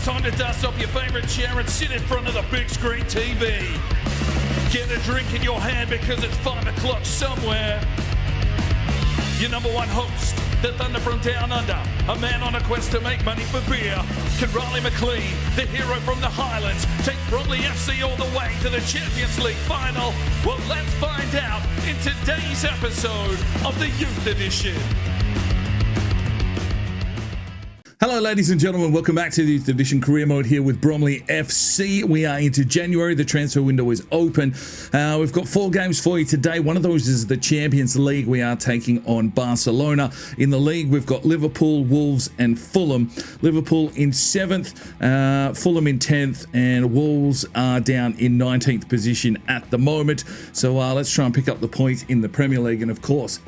time to dust off your favourite chair and sit in front of the big screen TV. Get a drink in your hand because it's 5 o'clock somewhere. Your number one host, the Thunder from Down Under, a man on a quest to make money for beer. Can McLean, the hero from the Highlands, take Bromley FC all the way to the Champions League final? Well, let's find out in today's episode of the Youth Edition. Hello ladies and gentlemen, welcome back to the Youth Edition Career Mode here with Bromley FC. We are into January, the transfer window is open. We've got 4 games for you today. One of those is the Champions League. We are taking on Barcelona. In the league, we've got Liverpool, Wolves and Fulham. Liverpool in 7th, Fulham in 10th, and Wolves are down in 19th position at the moment. So let's try and pick up the points in the Premier League and of course,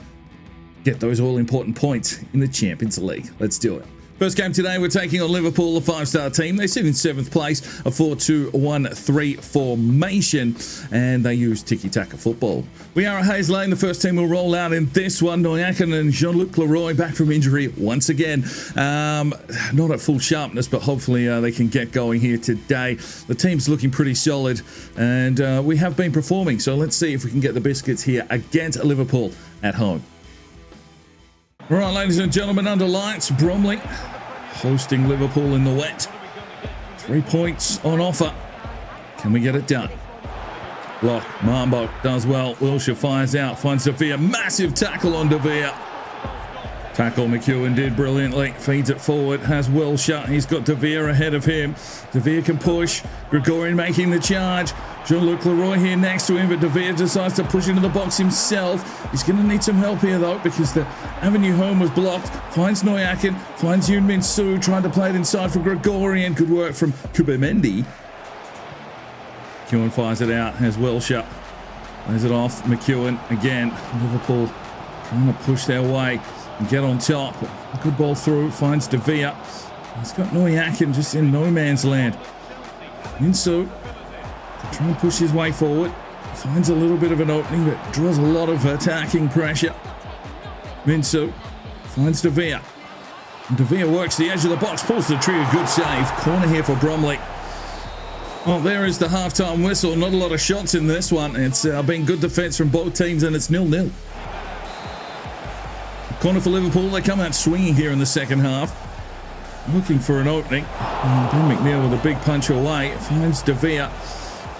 get those all-important points in the Champions League. Let's do it. First game today, we're taking on Liverpool, a 5-star team. They sit in 7th place, a 4-2-1-3 formation, and they use tiki-taka football. We are at Hayes Lane. The first team will roll out in this one. Noyakin and Jean-Luc Leroy back from injury once again. Not at full sharpness, but hopefully they can get going here today. The team's looking pretty solid, and we have been performing, so let's see if we can get the biscuits here against Liverpool at home. All right, ladies and gentlemen, under lights, Bromley hosting Liverpool in the wet. 3 points on offer. Can we get it done? Block, Mambo does well. Wilshire fires out, finds De Vere. Massive tackle on De Vere. Tackle McLean did brilliantly. Feeds it forward, has Wilshire. He's got De Vere ahead of him. De Vere can push. Gregorian making the charge. Jean-Luc Leroy here next to him, but De Vere decides to push into the box himself. He's going to need some help here, though, because the avenue home was blocked. Finds Noyakin, finds Yoon Min Soo, trying to play it inside for Gregorian. Good work from Kubemendi. McEwen fires it out, has Wilshire. Plays it off, McEwen again. Liverpool trying to push their way and get on top. A good ball through, finds De Vere. He's got Noyakin just in no man's land. Min Soo. Try and push his way forward. Finds a little bit of an opening, but draws a lot of attacking pressure. Min Soo finds De Vere. And De Vere works the edge of the box, pulls the trigger. Good save. Corner here for Bromley. Well, there is the halftime whistle. Not a lot of shots in this one. It's been good defense from both teams, and it's 0-0. Corner for Liverpool. They come out swinging here in the second half. Looking for an opening. Ben McNeil with a big punch away. Finds De Vere.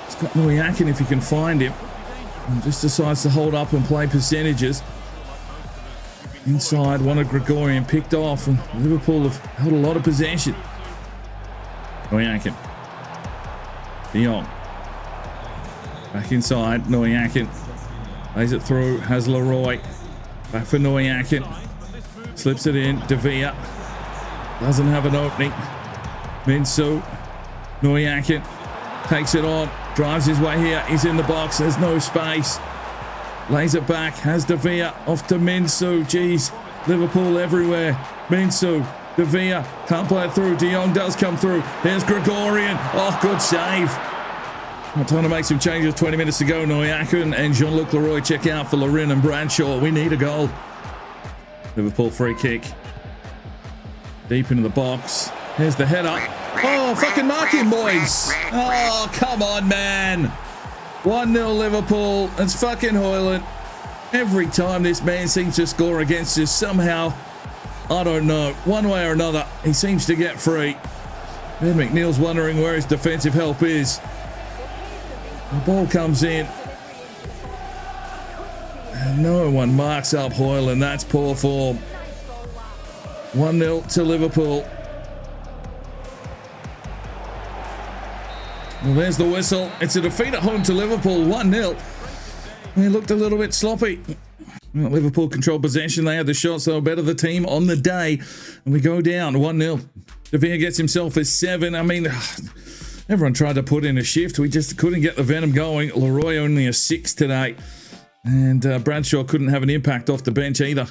He's got Noyakin if he can find him. And just decides to hold up and play percentages. Inside, one of Gregorian picked off, and Liverpool have held a lot of possession. Noyakin. De Jong. Back inside, Noyakin. Lays it through, has Leroy. Back for Noyakin. Slips it in, De Vere. Doesn't have an opening. Min Soo. Noyakin. Takes it on. Drives his way here. He's in the box. There's no space. Lays it back. Has De Vere. Off to Min Soo. Jeez. Liverpool everywhere. Min Soo. De Vere. Can't play it through. De Jong does come through. There's Gregorian. Oh, good save. Time to make some changes. 20 minutes to go. Noyakin and Jean-Luc Leroy check out for Lorin and Bradshaw. We need a goal. Liverpool free kick. Deep into the box. Here's the header. Oh, fucking mark him, boys. Oh, come on, man. 1-0 Liverpool. It's fucking Hoyland. Every time this man seems to score against us, somehow, I don't know, one way or another, he seems to get free. Ben McNeil's wondering where his defensive help is. The ball comes in. And no one marks up Hoyland. That's poor form. 1-0 to Liverpool. Well, there's the whistle. It's a defeat at home to Liverpool, 1-0. They looked a little bit sloppy. Well, Liverpool controlled possession. They had the shots. They were better the team on the day. And we go down 1-0. De Vere gets himself a 7. I mean, everyone tried to put in a shift. We just couldn't get the venom going. Leroy only a 6 today. And Bradshaw couldn't have an impact off the bench either.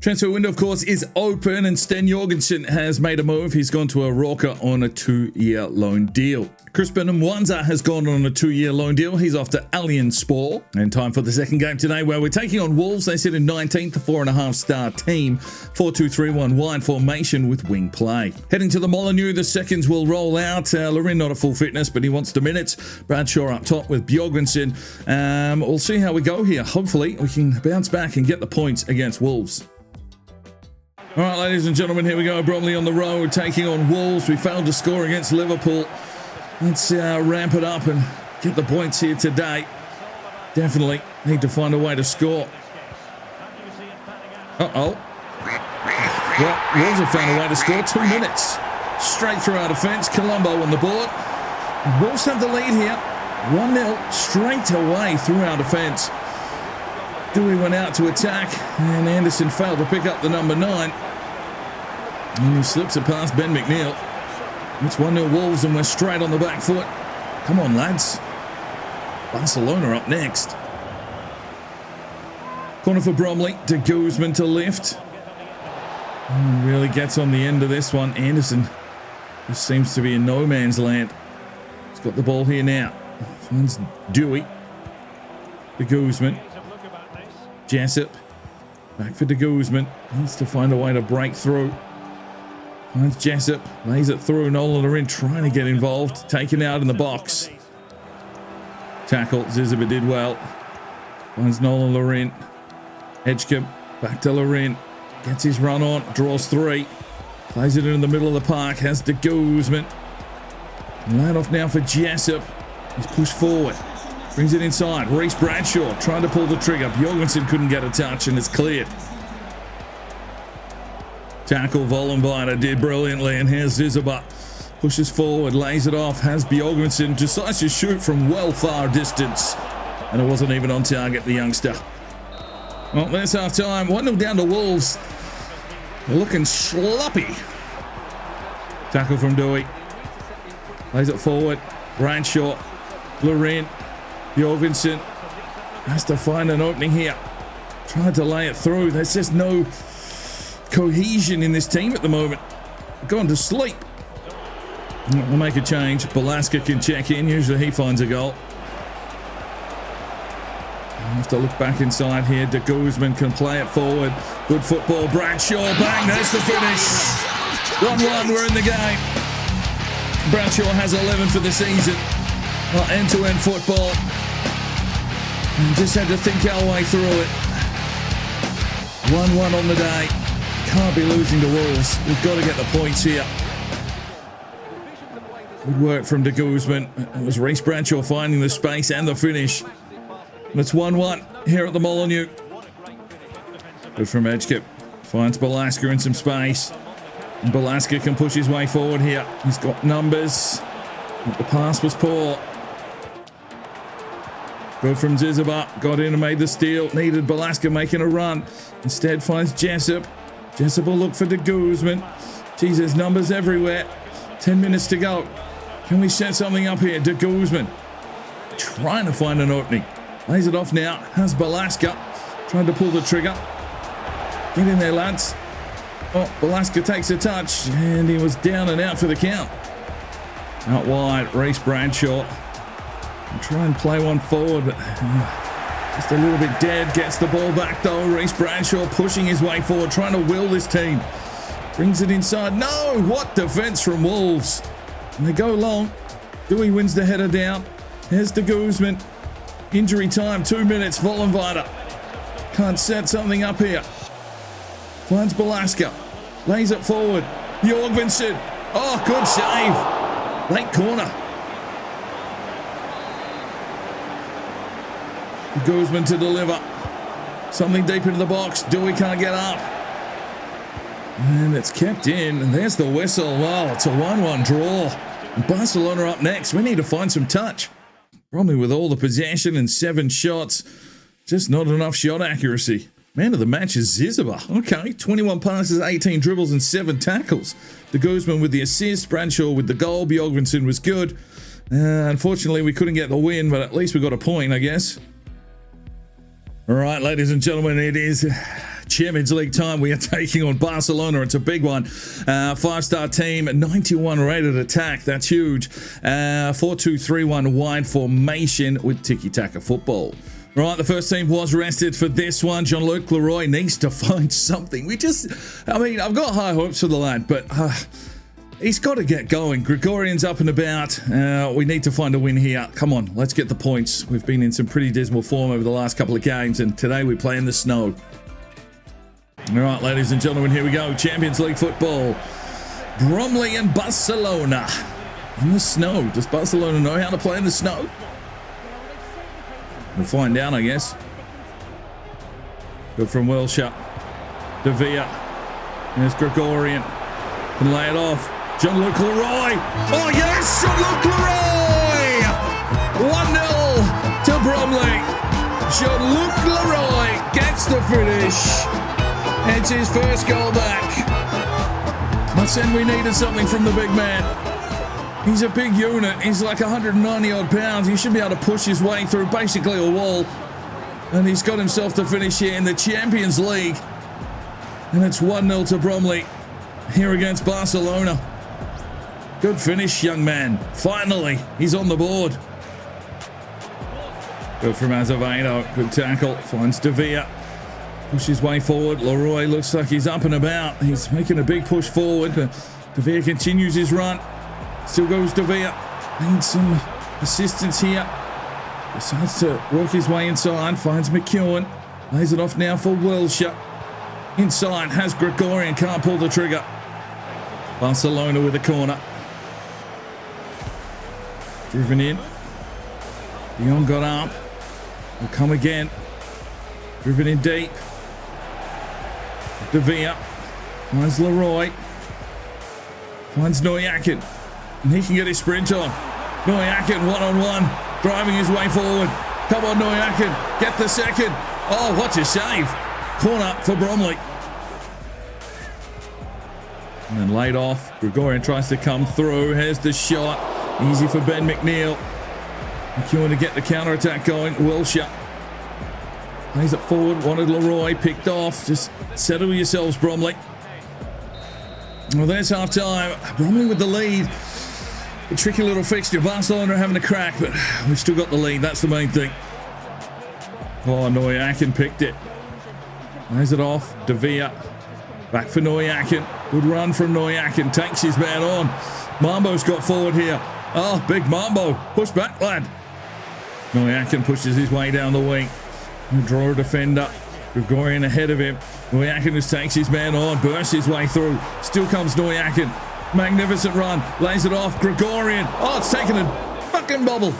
Transfer window, of course, is open, and Sten Jorgensen has made a move. He's gone to a Rocker on a 2-year loan deal. Crispin Mwanza has gone on a 2-year loan deal. He's off to Allianz Sport. And time for the second game today, where we're taking on Wolves. They sit in 19th, a 4.5-star team, 4-2-3-1 wide formation with wing play. Heading to the Molineux, the seconds will roll out. Lorin not a full fitness, but he wants the minutes. Bradshaw up top with Bjorgensson. We'll see how we go here. Hopefully, we can bounce back and get the points against Wolves. All right, ladies and gentlemen, here we go. Bromley on the road, taking on Wolves. We failed to score against Liverpool. Let's ramp it up and get the points here today. Definitely need to find a way to score. Uh-oh. Well, Wolves have found a way to score. 2 minutes. Straight through our defence. Colombo on the board. Wolves have the lead here. 1-0 straight away through our defence. Dewey went out to attack, and Anderson failed to pick up the number 9. And he slips it past Ben McLean. It's 1-0 Wolves, and we're straight on the back foot. Come on, lads. Barcelona up next. Corner for Bromley. De Guzman to lift. And really gets on the end of this one. Anderson just seems to be in no man's land. He's got the ball here now. Finds Dewey. De Guzman. Jessup. Back for De Guzman. Needs to find a way to break through. Finds Jessup. Lays it through. Nolan Lorin trying to get involved. Taken out in the box. Tackle. Ziziba did well. Finds Nolan Lorin. Edgecombe. Back to Lorin. Gets his run on. Draws 3. Plays it in the middle of the park. Has De Guzman. Laid off now for Jessup. He's pushed forward. Brings it inside. Reece Bradshaw trying to pull the trigger. Bjorgensson couldn't get a touch, and it's cleared. Tackle. Vollenweider did brilliantly, and here's Ziziba. Pushes forward, lays it off. Has Bjorgensson. Decides to shoot from well far distance. And it wasn't even on target, the youngster. Well, there's half time. 1-0 down to Wolves. They're looking sloppy. Tackle from Dewey. Lays it forward. Bradshaw. Lorin. Bjorgensson has to find an opening here. Tried to lay it through. There's just no cohesion in this team at the moment. Gone to sleep. We'll make a change. Balaska can check in. Usually he finds a goal. I'll have to look back inside here. De Guzman can play it forward. Good football. Bradshaw. Bang. There's the finish. 1-1. We're in the game. Bradshaw has 11 for the season. End-to-end football. And just had to think our way through it. 1-1 on the day. Can't be losing to Wolves. We've got to get the points here. Good work from De Guzman. It was Reece Bradshaw finding the space and the finish. And it's 1-1 here at the Molineux. Good from Edgecombe. Finds Balaska in some space. And Balaska can push his way forward here. He's got numbers. But the pass was poor. Good from Ziziba. Got in and made the steal. Needed Balaska making a run. Instead finds Jessup. Jessup will look for De Guzman. Geez, there's numbers everywhere. 10 minutes to go. Can we set something up here? De Guzman trying to find an opening. Lays it off now. Has Balaska. Trying to pull the trigger. Get in there, lads. Oh, Balaska takes a touch. And he was down and out for the count. Out wide. Reece Bradshaw. Try and play one forward, but just a little bit dead. Gets the ball back though. Reece Bradshaw pushing his way forward, trying to will this team. Brings it inside. No! What defense from Wolves. And they go long. Dewey wins the header down. Here's De Guzman. Injury time, 2 minutes. Vollenweider can't set something up here. Finds Balaska. Lays it forward. Bjorgensson. Oh, good save. Late corner. Guzman to deliver. Something deep into the box. Dewey can't get up. And it's kept in. And there's the whistle. Wow, it's a 1-1 draw. And Barcelona up next. We need to find some touch. Bromley with all the possession and 7 shots. Just not enough shot accuracy. Man of the match is Ziziba. Okay, 21 passes, 18 dribbles and 7 tackles. De Guzman with the assist. Bradshaw with the goal. Bjorgensson was good. Unfortunately, we couldn't get the win, but at least we got a point, I guess. All right, ladies and gentlemen, it is Champions League time. We are taking on Barcelona. It's a big one. 5-star team, 91 rated attack. That's huge. 4-2-3-1 wide formation with tiki-taka football. Right, the first team was rested for this one. Jean-Luc Leroy needs to find something. I've got high hopes for the lad, but he's got to get going. Gregorian's up and about. We need to find a win here. Come on, let's get the points. We've been in some pretty dismal form over the last couple of games, and today we play in the snow. All right, ladies and gentlemen, here we go. Champions League football. Bromley and Barcelona in the snow. Does Barcelona know how to play in the snow? We'll find out, I guess. Good from Wilshere. De Villa. There's Gregorian. Can lay it off. Jean-Luc Leroy. Oh, yes! Jean-Luc Leroy! 1-0 to Bromley. Jean-Luc Leroy gets the finish. It's his first goal back. I said we needed something from the big man. He's a big unit. He's like 190 odd pounds. He should be able to push his way through basically a wall. And he's got himself to finish here in the Champions League. And it's 1-0 to Bromley here against Barcelona. Good finish, young man. Finally, he's on the board. Good from Azevedo. Good tackle. Finds De Villa. Push his way forward. Leroy looks like he's up and about. He's making a big push forward. But De Villa continues his run. Still goes De Villa. Needs some assistance here. Decides to work his way inside. Finds McLean. Lays it off now for Wilshere. Inside has Gregorian. Can't pull the trigger. Barcelona with a corner. Driven in. Dion got up. Will come again. Driven in deep. De Villa. Finds Leroy. Finds Neujakin. And he can get his sprint on. Neujakin one-on-one. Driving his way forward. Come on, Neujakin. Get the second. Oh, what a save. Corner for Bromley. And then laid off. Gregorian tries to come through. Here's the shot. Easy for Ben McNeil. McEwen to get the counter-attack going. Wilshere. Plays it forward. Wanted Leroy. Picked off. Just settle yourselves, Bromley. Well, there's half-time. Bromley with the lead. A tricky little fixture. Barcelona are having a crack, but we've still got the lead. That's the main thing. Oh, Neujakin picked it. Lays it off. De Villa. Back for Neujakin. Good run from Neujakin. Takes his man on. Mambo's got forward here. Oh, big Mambo. Push back, lad. Neujakin pushes his way down the wing. Draw a defender. Gregorian ahead of him. Neujakin just takes his man on. Bursts his way through. Still comes Neujakin. Magnificent run. Lays it off. Gregorian. Oh, it's taken a fucking bubble.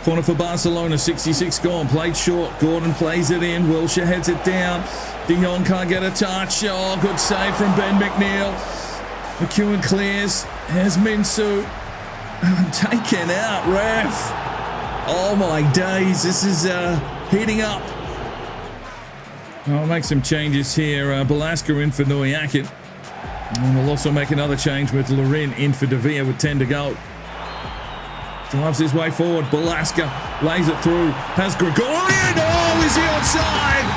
Corner for Barcelona. 66 gone. Played short. Gordon plays it in. Wilshere heads it down. Dion can't get a touch. Oh, good save from Ben McNeil. McEwen clears. Here's Minsu. Taken out, ref. Oh my days. This is heating up. I'll make some changes here. Balaska in for Neujakin. And we'll also make another change with Lorin in for De Villa with 10 to go. Drives his way forward. Balaska lays it through. Has Gregorian. Oh, is he onside?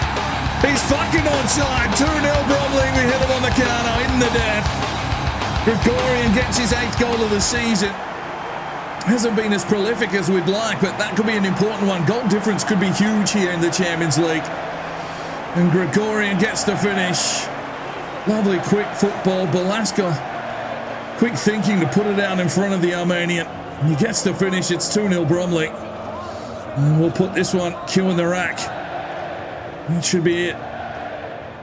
He's fucking onside. 2-0 Bromley. We hit him on the counter in the death. Gregorian gets his 8th goal of the season. Hasn't been as prolific as we'd like, but that could be an important one. Goal difference could be huge here in the Champions League. And Gregorian gets the finish. Lovely quick football. Balaska, quick thinking to put it out in front of the Armenian. And he gets the finish. It's 2-0 Bromley. And we'll put this one, Q in the rack. That should be it.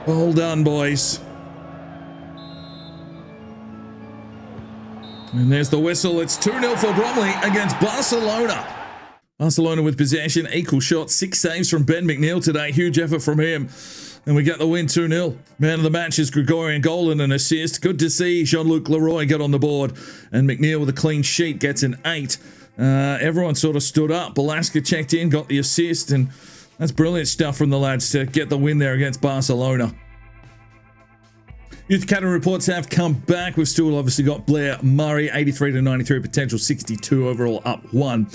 Well done, boys. And there's the whistle. It's 2-0 for Bromley against Barcelona. Barcelona with possession, equal shot, 6 saves from Ben McNeil today. Huge effort from him. And we get the win 2-0. Man of the match is Gregorian, goal and an assist. Good to see Jean-Luc Leroy get on the board. And McNeil with a clean sheet gets an 8. Everyone sort of stood up. Balaska checked in, got the assist. And that's brilliant stuff from the lads to get the win there against Barcelona. Youth Academy reports have come back. We've still obviously got Blair Murray, 83 to 93 potential, 62 overall, up 1.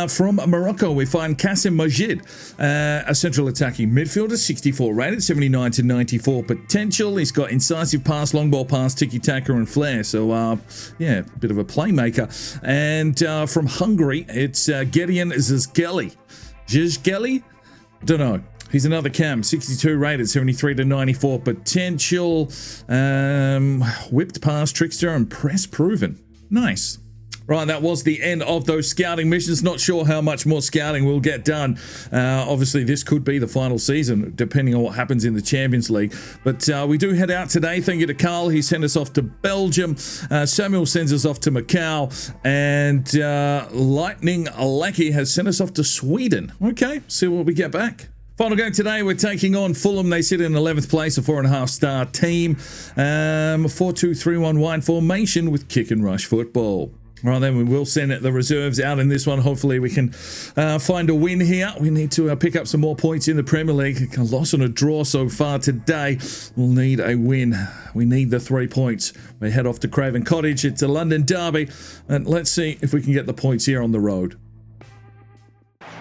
From Morocco, we find Kassim Majid, a central attacking midfielder, 64 rated, 79 to 94 potential. He's got incisive pass, long ball pass, tiki-taka and flair. So, yeah, a bit of a playmaker. And from Hungary, it's Gideon Zizgeli. Zizgeli? Don't know. He's another cam, 62 rated, 73 to 94 potential. Whipped pass, trickster, and press proven. Nice. Right, that was the end of those scouting missions. Not sure how much more scouting we'll get done. Obviously, this could be the final season, depending on what happens in the Champions League. But we do head out today. Thank you to Carl. He sent us off to Belgium. Samuel sends us off to Macau. And Lightning Lucky has sent us off to Sweden. Okay, see what we get back. Final game today, we're taking on Fulham. They sit in 11th place, a 4.5-star team. 4-2-3-1 wide formation with kick and rush football. Right then, we will send the reserves out in this one. Hopefully we can find a win here. We need to pick up some more points in the Premier League. A loss and a draw so far today. We'll need a win. We need the 3 points. We head off to Craven Cottage. It's a London derby. And let's see if we can get the points here on the road.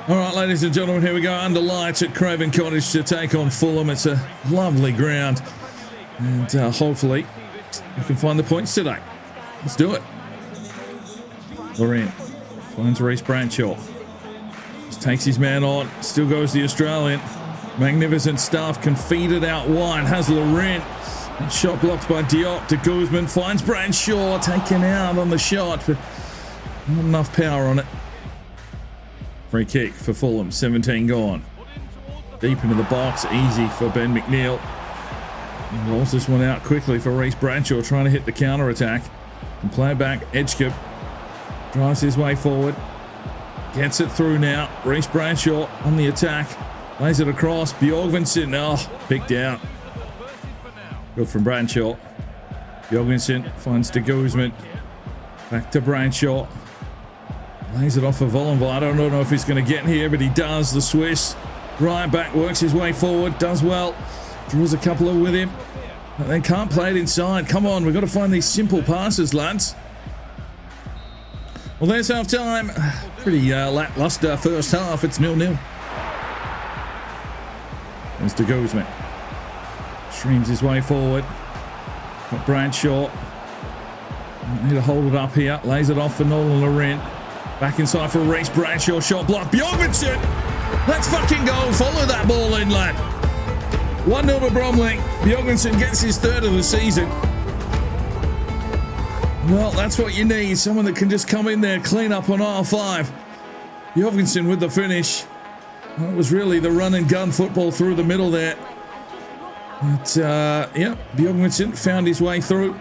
All right, ladies and gentlemen, here we go under lights at Craven Cottage to take on Fulham. It's a lovely ground. And hopefully we can find the points today. Let's do it. Laurent finds Reece Bradshaw. Just takes his man on. Still goes the Australian. Magnificent stuff. Can feed it out wide. Has Laurent. Shot blocked by Diop. De Guzman finds Bradshaw. Taken out on the shot, but not enough power on it. Free kick for Fulham. 17 gone. Deep into the box. Easy for Ben McNeil. He rolls this one out quickly for Reece Bradshaw, trying to hit the counter attack. And play it back. Edgecombe drives his way forward. Gets it through now. Reece Bradshaw on the attack. Lays it across. Bjorgvinsson. Oh, picked out. Good from Bradshaw. Bjorgvinsson finds De Guzman. Back to Bradshaw. Lays it off for Vollenville. I don't know if he's going to get here, but he does. The Swiss. Right back, works his way forward. Does well. Draws a couple of with him. But they can't play it inside. Come on, we've got to find these simple passes, lads. Well, there's half time. Pretty lackluster first half. It's 0-0. There's De Guzman. Streams his way forward. Got Bradshaw. Need to hold it up here. Lays it off for Nolan Laurent. Back inside for Reece Bradshaw. Shot block. Bjorgvinsson. Let's fucking go. Follow that ball in, lad. 1-0 to Bromley. Bjorgvinsson gets his third of the season. Well, that's what you need. Someone that can just come in there, clean up on R5. Bjorgvinsson with the finish. Well, it was really the run and gun football through the middle there. But, yeah, Bjorgvinsson found his way through.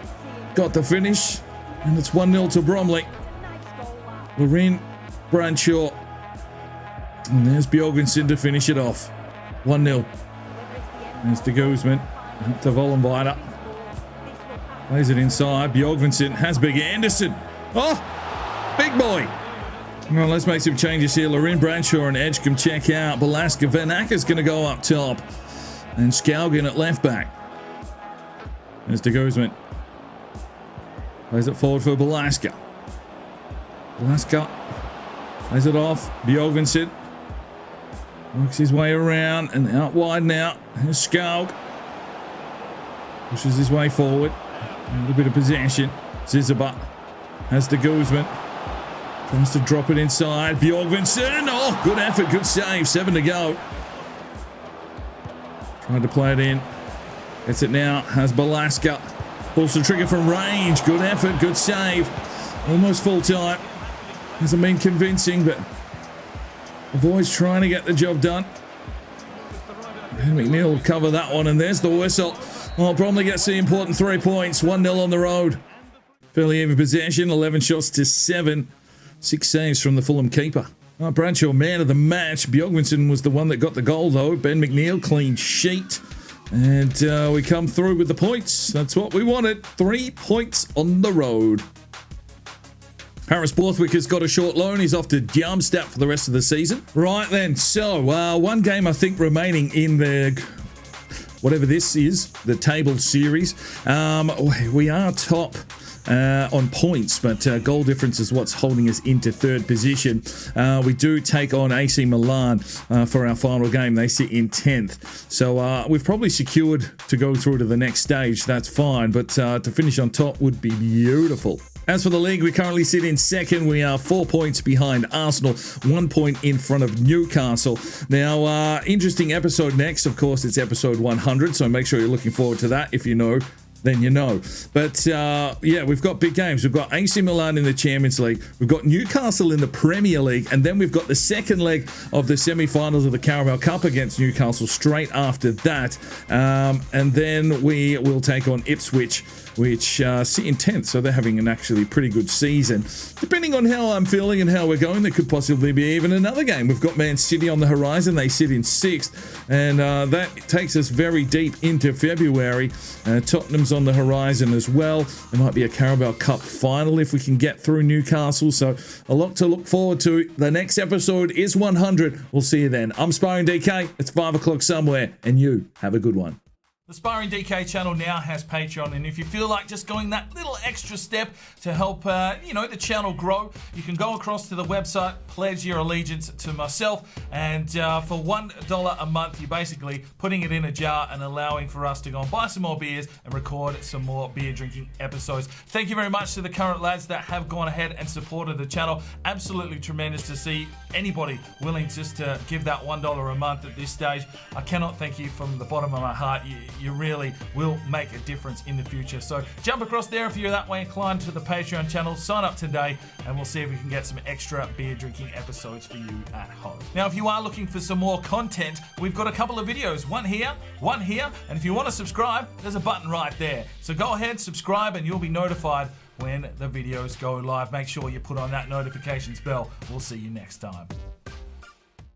Got the finish. And it's 1-0 to Bromley. Laurent, Bradshaw. And there's Bjorgvinsson to finish it off. 1-0. There's De Guzman. Up to Vollenville. Plays it inside. Bjorgvinsson has Big Anderson. Oh, big boy. Well, let's make some changes here. Laurent, Bradshaw and Edgecombe check out. Balaska. Van Acker's going to go up top. And Scalgan at left back. There's De Guzman. Plays it forward for Balaska. Balaska plays it off. Bjorgvinsson works his way around and out wide now. Here's Skalg. Pushes his way forward. A little bit of possession. Zizaba has De Guzman. Tries to drop it inside. Bjorgvinsson. Oh, good effort. Good save. 7 to go. Tried to play it in. Gets it now. Has Balaska. Pulls the trigger from range. Good effort. Good save. Almost full time. Hasn't been convincing, but the boys trying to get the job done. And McNeil will cover that one, and there's the whistle. Well, Bromley gets the important 3 points. 1-0 on the road. Fairly even possession. 11 shots to 7. 6 saves from the Fulham keeper. Bradshaw, man of the match. Bjorgvinsson was the one that got the goal, though. Ben McNeil, clean sheet. And we come through with the points. That's what we wanted. 3 points on the road. Harris Borthwick has got a short loan. He's off to Darmstadt for the rest of the season. Right then, so one game I think remaining in the whatever this is, the table series. We are top on points, but goal difference is what's holding us into third position. We do take on AC Milan for our final game. They sit in 10th. So we've probably secured to go through to the next stage. That's fine, but to finish on top would be beautiful. As for the league, we currently sit in second. We are 4 points behind Arsenal, 1 point in front of Newcastle. Now, interesting episode next. Of course, it's episode 100, so make sure you're looking forward to that. If you know, then you know. But yeah, we've got big games. We've got AC Milan in the Champions League. We've got Newcastle in the Premier League. And then we've got the second leg of the semi-finals of the Carabao Cup against Newcastle straight after that. And then we will take on Ipswich, which sit in 10th. So they're having an actually pretty good season. Depending on how I'm feeling and how we're going, there could possibly be even another game. We've got Man City on the horizon. They sit in 6th. And that takes us very deep into February. Tottenham's on the horizon as well. There might be a Carabao Cup final if we can get through Newcastle. So a lot to look forward to. The next episode is 100. We'll see you then. I'm Sparring DK. It's 5 o'clock somewhere. And you have a good one. The Sparring DK channel now has Patreon, and if you feel like just going that little extra step to help, the channel grow, you can go across to the website, pledge your allegiance to myself, and for $1 a month, you're basically putting it in a jar and allowing for us to go and buy some more beers and record some more beer drinking episodes. Thank you very much to the current lads that have gone ahead and supported the channel. Absolutely tremendous to see anybody willing just to give that $1 a month at this stage. I cannot thank you from the bottom of my heart. You really will make a difference in the future. So jump across there if you're that way inclined to the Patreon channel, sign up today, and we'll see if we can get some extra beer drinking episodes for you at home. Now, if you are looking for some more content, we've got a couple of videos, one here, and if you want to subscribe, there's a button right there. So go ahead, subscribe, and you'll be notified when the videos go live. Make sure you put on that notifications bell. We'll see you next time.